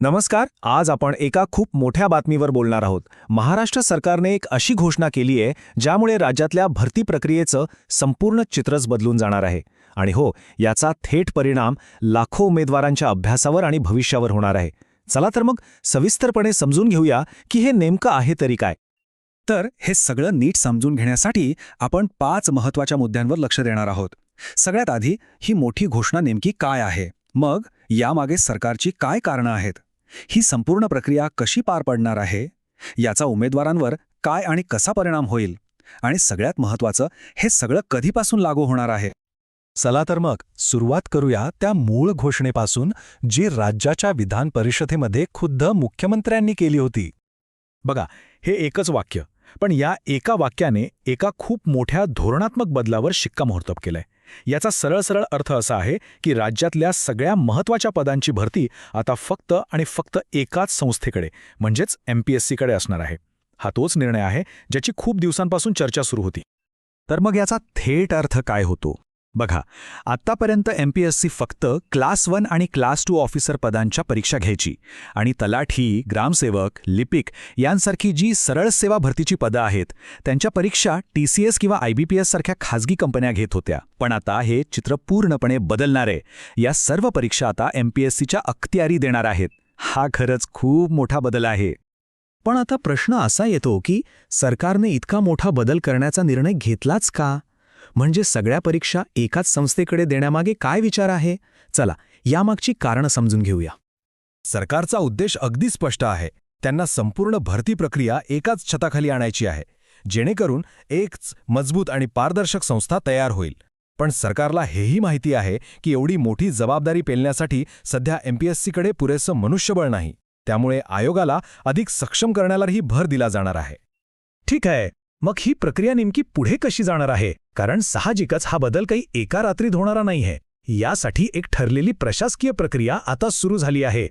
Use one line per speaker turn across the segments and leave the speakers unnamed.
नमस्कार. आज आपण एका खूप मोठ्या बातमीवर बोलणार आहोत. महाराष्ट्र सरकारने एक अशी घोषणा केली आहे ज्यामुळे राज्यातल्या भरती प्रक्रियेचं संपूर्ण चित्रच बदलून जाणार आहे. आणि हो, याचा थेट परिणाम लाखो उमेदवारांच्या अभ्यासावर आणि भविष्यावर होणार आहे. चला तर मग सविस्तरपणे समजून घेऊया की हे नेमकं आहे तरी काय.
तर हे सगळं नीट समजून घेण्यासाठी आपण 5 महत्त्वाच्या मुद्द्यांवर लक्ष देणार आहोत. सगळ्यात आधी, ही मोठी घोषणा नेमकी काय आहे? मग यामागे सरकारची काय कारणं आहेत? ही संपूर्ण प्रक्रिया कशी पार पडणार आहे? याचा उमेदवारांवर काय आणि कसा परिणाम होईल? आणि सगळ्यात महत्त्वाचं, हे सगळं कधीपासून लागू होणार आहे?
चला तर मग सुरुवात करूया त्या मूळ घोषणेपासून, जी राज्याच्या विधान परिषदेमध्ये खुद्द मुख्यमंत्र्यांनी केली होती. बघा, हे एकच वाक्य, पण या एका वाक्याने एका खूप मोठ्या धोरणात्मक बदलावर शिक्कामोर्तब केलंय. याचा सरळ अर्थ असा आहे की राज्यातल्या सगळ्या महत्त्वाच्या पदांची भरती आता फक्त आणि फक्त एकाच संस्थेकडे, म्हणजेच MPSCकडे असणार आहे. हा तोच निर्णय आहे ज्याची खूप दिवसांपासून चर्चा सुरू होती. तर मग याचा थेट अर्थ काय होतो? बघा, आत्तापर्यंत MPSC फक्त क्लास 1 आणि क्लास 2 ऑफिसर पदांच्या परीक्षा घ्यायची आणि तलाठी, ग्रामसेवक, लिपिक यांसारखी जी सरळ सेवा भरतीची पदं आहेत त्यांच्या परीक्षा TCS किंवा IBPS सारख्या खाजगी कंपन्या घेत होत्या. पण आता हे चित्र पूर्णपणे बदलणार आहे. या सर्व परीक्षा आता MPSCच्या अखत्यारी देणार आहेत. हा खरंच खूप मोठा बदल आहे. पण आता प्रश्न असा येतो की सरकारने इतका मोठा बदल करण्याचा निर्णय घेतलाच का? म्हणजे सगळ्या परीक्षा एकाच संस्थेकडे देण्यामागे काय विचार आहे? चला, यामागची कारणं समजून घेऊया.
सरकारचा उद्देश अगदी स्पष्ट आहे. त्यांना संपूर्ण भरती प्रक्रिया एकाच छताखाली आणायची आहे, जेणेकरून एकच मजबूत आणि पारदर्शक संस्था तयार होईल. पण सरकारला हेही माहिती आहे की एवढी मोठी जबाबदारी पेलण्यासाठी सध्या MPSCकडे पुरेसं मनुष्यबळ नाही. त्यामुळे आयोगाला अधिक सक्षम करण्यालाही भर दिला जाणार आहे.
ठीक आहे, मग ही प्रक्रिया नेमकी पुढे कशी जाणार आहे? कारण साहजिकच हा बदल काही एका रात्रीत होणारा नाहीये. यासाठी एक ठरलेली प्रशासकीय प्रक्रिया आता सुरू झाली आहे.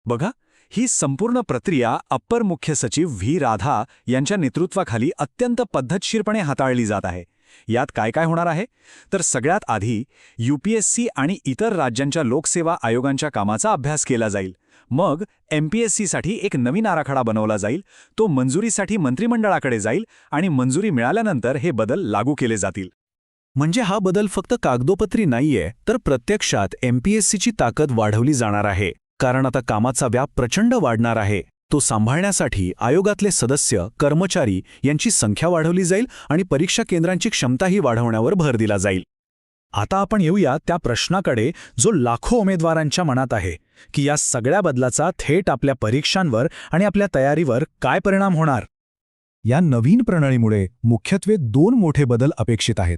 बघा, ही संपूर्ण प्रक्रिया अप्पर मुख्य सचिव V. राधा यांच्या नेतृत्वाखाली अत्यंत पद्धतशीरपणे हाताळली जात आहे. यात काय काय होणार आहे? तर सगळ्यात आधी UPSC आणि इतर राज्यांच्या लोकसेवा आयोगांच्या कामाचा अभ्यास केला जाईल. मग MPSCसाठी एक नवीन आराखडा बनवला जाईल. तो मंजुरीसाठी मंत्रिमंडळाकडे जाईल आणि मंजुरी मिळाल्यानंतर हे बदल लागू केले जातील.
म्हणजे हा बदल फक्त कागदोपत्री नाहीये, तर प्रत्यक्षात MPSCची ताकद वाढवली जाणार आहे. कारण आता कामाचा व्याप प्रचंड वाढणार आहे. तो सांभाळण्यासाठी आयोगातले सदस्य, कर्मचारी यांची संख्या वाढवली जाईल आणि परीक्षा केंद्रांची क्षमताही वाढवण्यावर भर दिला जाईल. आता आपण येऊया त्या प्रश्नाकडे जो लाखो उमेदवारांच्या मनात आहे की या सगळ्या बदलाचा थेट आपल्या परीक्षांवर आणि आपल्या तयारीवर काय परिणाम होणार. या नवीन प्रणालीमुळे मुख्यत्वे 2 मोठे बदल अपेक्षित आहेत.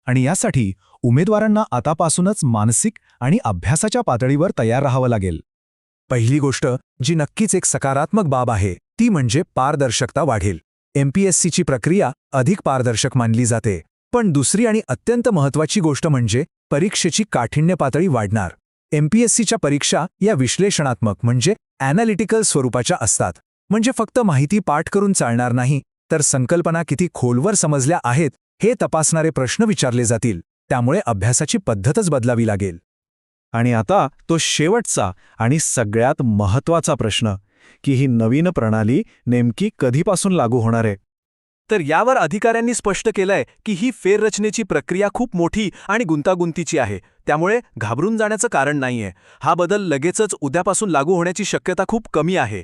आणि यासाठी उमेदवारांना आतापासूनच मानसिक आणि अभ्यासाच्या पातळीवर तयार राहावं लागेल. पहिली गोष्ट जी नक्कीच एक सकारात्मक बाब आहे ती म्हणजे पारदर्शकता वाढेल. MPSCची प्रक्रिया अधिक पारदर्शक मानली जाते. पण दुसरी आणि अत्यंत महत्त्वाची गोष्ट म्हणजे परीक्षेची काठिण्य पातळी वाढणार. MPSCच्या परीक्षा या विश्लेषणात्मक म्हणजे ॲनालिटिकल स्वरूपाच्या असतात. म्हणजे फक्त माहिती पाठ करून चालणार नाही, तर संकल्पना किती खोलवर समजल्या आहेत हे तपासणारे प्रश्न विचारले जातील. त्यामुळे अभ्यासाची पद्धतच बदलावी लागेल. आणि आता तो शेवटचा आणि सगळ्यात महत्त्वाचा प्रश्न की ही नवीन प्रणाली नेमकी कधीपासून लागू होणार आहे.
तर यावर अधिकाऱ्यांनी स्पष्ट केलंय की ही फेररचनेची प्रक्रिया खूप मोठी आणि गुंतागुंतीची आहे. त्यामुळे घाबरून जाण्याचं कारण नाहीये. हा बदल लगेचच उद्यापासून लागू होण्याची शक्यता खूप कमी आहे.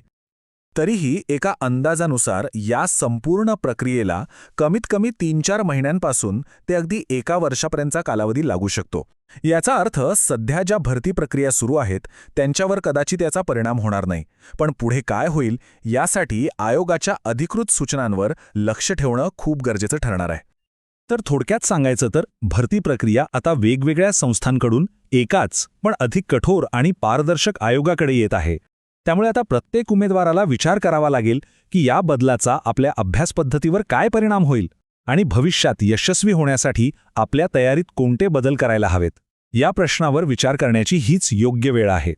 तरीही एका अंदाजानुसार या संपूर्ण प्रक्रियेला कमीत कमी 3-4 महिन्यांपासून ते अगदी 1 वर्षापर्यंतचा कालावधी लागू शकतो. याचा अर्थ सध्या ज्या भरती प्रक्रिया सुरू आहेत त्यांच्यावर कदाचित याचा परिणाम होणार नाही. पण पुढे काय होईल यासाठी आयोगाच्या अधिकृत सूचनांवर लक्ष ठेवणं खूप गरजेचं ठरणार आहे. तर थोडक्यात सांगायचं तर भरती प्रक्रिया आता वेगवेगळ्या संस्थांकडून एकाच पण अधिक कठोर आणि पारदर्शक आयोगाकडे येत आहे. त्यामुळे आता प्रत्येक उमेदवाराला विचार करावा लागेल की या बदलाचा आपल्या अभ्यास पद्धतीवर काय परिणाम होईल आणि भविष्यात यशस्वी होण्यासाठी आपल्या तयारीत कोणते बदल करायला हवेत. या प्रश्नावर विचार करण्याची हीच योग्य वेळ आहे.